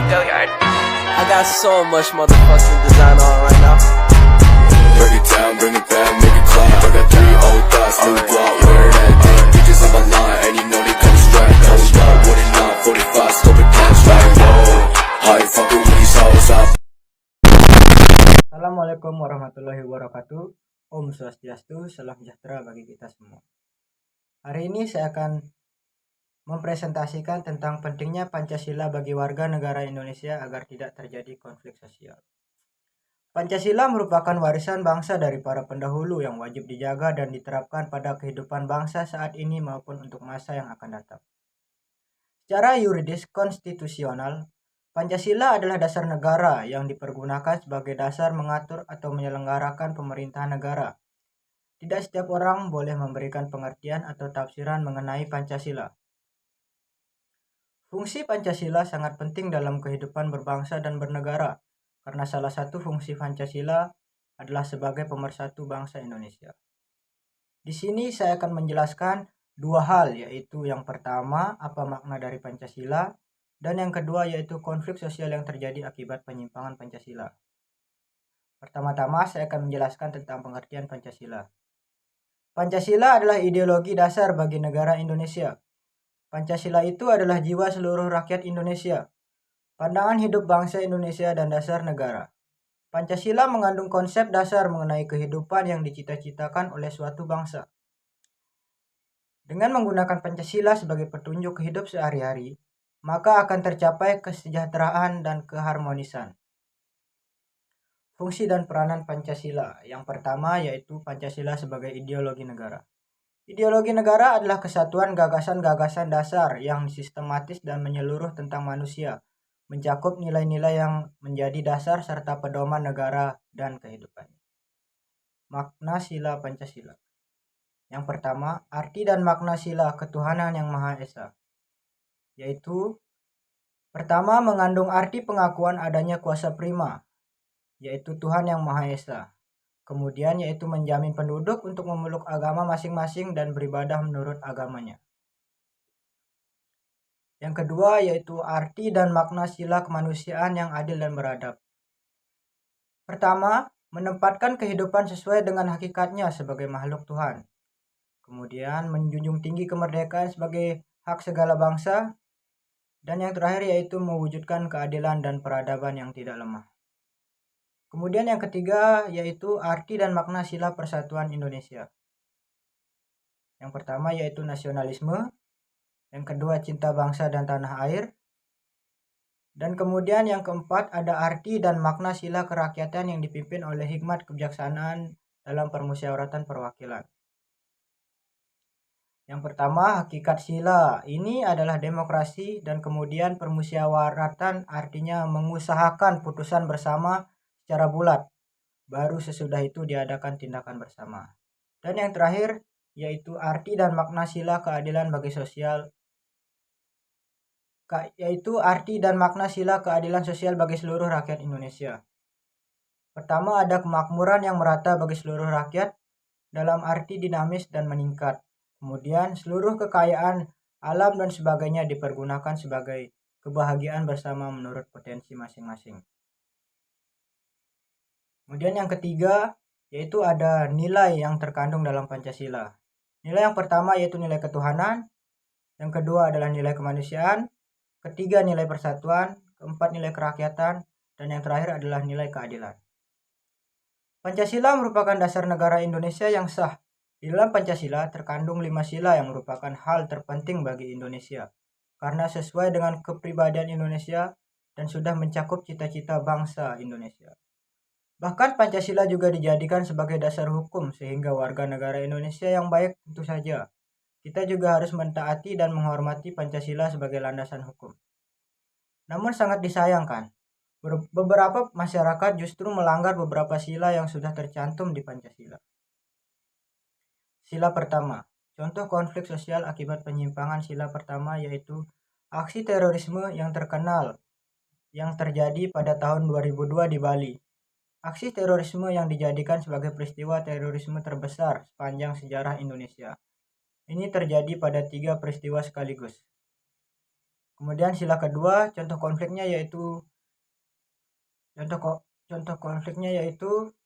Go yard. I got so much motherfucking design on right now. Break it down, bring it back, make it clap. I got 3 old thoughts, new block, where that thing. Bitches on my line, and you know they come straight. Hold up, what it not, 45, scope it cash like whoa. High fucking with these hoes up. Assalamualaikum warahmatullahi wabarakatuh. Om Swastiastu, salam sejahtera bagi kita semua. Hari ini saya akan mempresentasikan tentang pentingnya Pancasila bagi warga negara Indonesia agar tidak terjadi konflik sosial. Pancasila merupakan warisan bangsa dari para pendahulu yang wajib dijaga dan diterapkan pada kehidupan bangsa saat ini maupun untuk masa yang akan datang. Secara yuridis konstitusional, Pancasila adalah dasar negara yang dipergunakan sebagai dasar mengatur atau menyelenggarakan pemerintahan negara. Tidak setiap orang boleh memberikan pengertian atau tafsiran mengenai Pancasila. Fungsi Pancasila sangat penting dalam kehidupan berbangsa dan bernegara, karena salah satu fungsi Pancasila adalah sebagai pemersatu bangsa Indonesia. Di sini saya akan menjelaskan dua hal, yaitu yang pertama, apa makna dari Pancasila, dan yang kedua yaitu konflik sosial yang terjadi akibat penyimpangan Pancasila. Pertama-tama saya akan menjelaskan tentang pengertian Pancasila. Pancasila adalah ideologi dasar bagi negara Indonesia. Pancasila itu adalah jiwa seluruh rakyat Indonesia, pandangan hidup bangsa Indonesia dan dasar negara. Pancasila mengandung konsep dasar mengenai kehidupan yang dicita-citakan oleh suatu bangsa. Dengan menggunakan Pancasila sebagai petunjuk hidup sehari-hari, maka akan tercapai kesejahteraan dan keharmonisan. Fungsi dan peranan Pancasila. Yang pertama yaitu Pancasila sebagai ideologi negara. Ideologi negara adalah kesatuan gagasan-gagasan dasar yang sistematis dan menyeluruh tentang manusia, mencakup nilai-nilai yang menjadi dasar serta pedoman negara dan kehidupannya. Makna sila Pancasila. Yang pertama, arti dan makna sila ketuhanan yang Maha Esa, yaitu pertama mengandung arti pengakuan adanya kuasa prima, yaitu Tuhan yang Maha Esa. Kemudian yaitu menjamin penduduk untuk memeluk agama masing-masing dan beribadah menurut agamanya. Yang kedua yaitu arti dan makna sila kemanusiaan yang adil dan beradab. Pertama, menempatkan kehidupan sesuai dengan hakikatnya sebagai makhluk Tuhan. Kemudian menjunjung tinggi kemerdekaan sebagai hak segala bangsa. Dan yang terakhir yaitu mewujudkan keadilan dan peradaban yang tidak lemah. Kemudian yang ketiga yaitu arti dan makna sila persatuan Indonesia. Yang pertama yaitu nasionalisme, yang kedua cinta bangsa dan tanah air, dan kemudian yang keempat ada arti dan makna sila kerakyatan yang dipimpin oleh hikmat kebijaksanaan dalam permusyawaratan perwakilan. Yang pertama hakikat sila ini adalah demokrasi, dan kemudian permusyawaratan artinya mengusahakan putusan bersama secara bulat, baru sesudah itu diadakan tindakan bersama. Dan yang terakhir yaitu arti dan makna sila keadilan bagi sosial, yaitu arti dan makna sila keadilan sosial bagi seluruh rakyat Indonesia. Pertama ada kemakmuran yang merata bagi seluruh rakyat dalam arti dinamis dan meningkat. Kemudian seluruh kekayaan alam dan sebagainya dipergunakan sebagai kebahagiaan bersama menurut potensi masing-masing. Kemudian yang ketiga yaitu ada nilai yang terkandung dalam Pancasila. Nilai yang pertama yaitu nilai ketuhanan, yang kedua adalah nilai kemanusiaan, ketiga nilai persatuan, keempat nilai kerakyatan, dan yang terakhir adalah nilai keadilan. Pancasila merupakan dasar negara Indonesia yang sah. Di dalam Pancasila terkandung 5 sila yang merupakan hal terpenting bagi Indonesia, karena sesuai dengan kepribadian Indonesia dan sudah mencakup cita-cita bangsa Indonesia. Bahkan Pancasila juga dijadikan sebagai dasar hukum sehingga warga negara Indonesia yang baik tentu saja. Kita juga harus mentaati dan menghormati Pancasila sebagai landasan hukum. Namun sangat disayangkan, beberapa masyarakat justru melanggar beberapa sila yang sudah tercantum di Pancasila. Sila pertama, contoh konflik sosial akibat penyimpangan sila pertama yaitu aksi terorisme yang terkenal yang terjadi pada tahun 2002 di Bali. Aksi terorisme yang dijadikan sebagai peristiwa terorisme terbesar sepanjang sejarah Indonesia. Ini terjadi pada 3 peristiwa sekaligus. Kemudian sila kedua, contoh konfliknya yaitu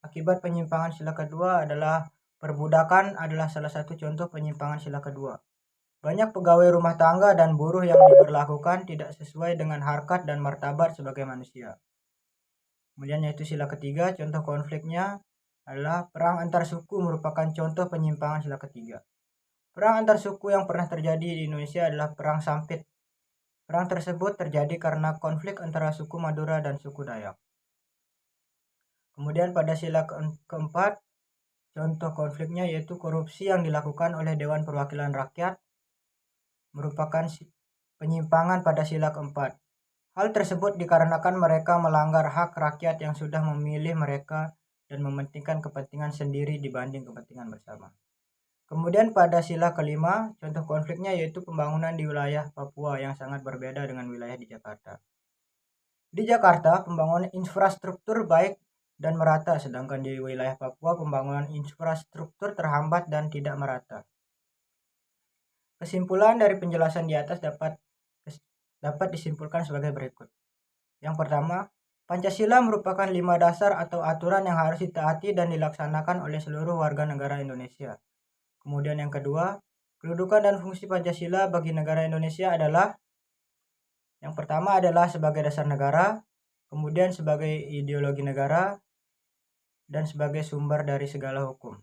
akibat penyimpangan sila kedua adalah perbudakan adalah salah satu contoh penyimpangan sila kedua. Banyak pegawai rumah tangga dan buruh yang diperlakukan tidak sesuai dengan harkat dan martabat sebagai manusia. Kemudian yaitu sila ketiga, contoh konfliknya adalah perang antar suku merupakan contoh penyimpangan sila ketiga. Perang antar suku yang pernah terjadi di Indonesia adalah Perang Sampit. Perang tersebut terjadi karena konflik antara suku Madura dan suku Dayak. Kemudian pada sila keempat, contoh konfliknya yaitu korupsi yang dilakukan oleh Dewan Perwakilan Rakyat merupakan penyimpangan pada sila keempat. Hal tersebut dikarenakan mereka melanggar hak rakyat yang sudah memilih mereka dan mementingkan kepentingan sendiri dibanding kepentingan bersama. Kemudian pada sila kelima, contoh konfliknya yaitu pembangunan di wilayah Papua yang sangat berbeda dengan wilayah di Jakarta. Di Jakarta, pembangunan infrastruktur baik dan merata, sedangkan di wilayah Papua pembangunan infrastruktur terhambat dan tidak merata. Kesimpulan dari penjelasan di atas dapat disimpulkan sebagai berikut. Yang pertama, Pancasila merupakan 5 dasar atau aturan yang harus ditaati dan dilaksanakan oleh seluruh warga negara Indonesia. Kemudian yang kedua, kedudukan dan fungsi Pancasila bagi negara Indonesia adalah yang pertama adalah sebagai dasar negara, kemudian sebagai ideologi negara, dan sebagai sumber dari segala hukum.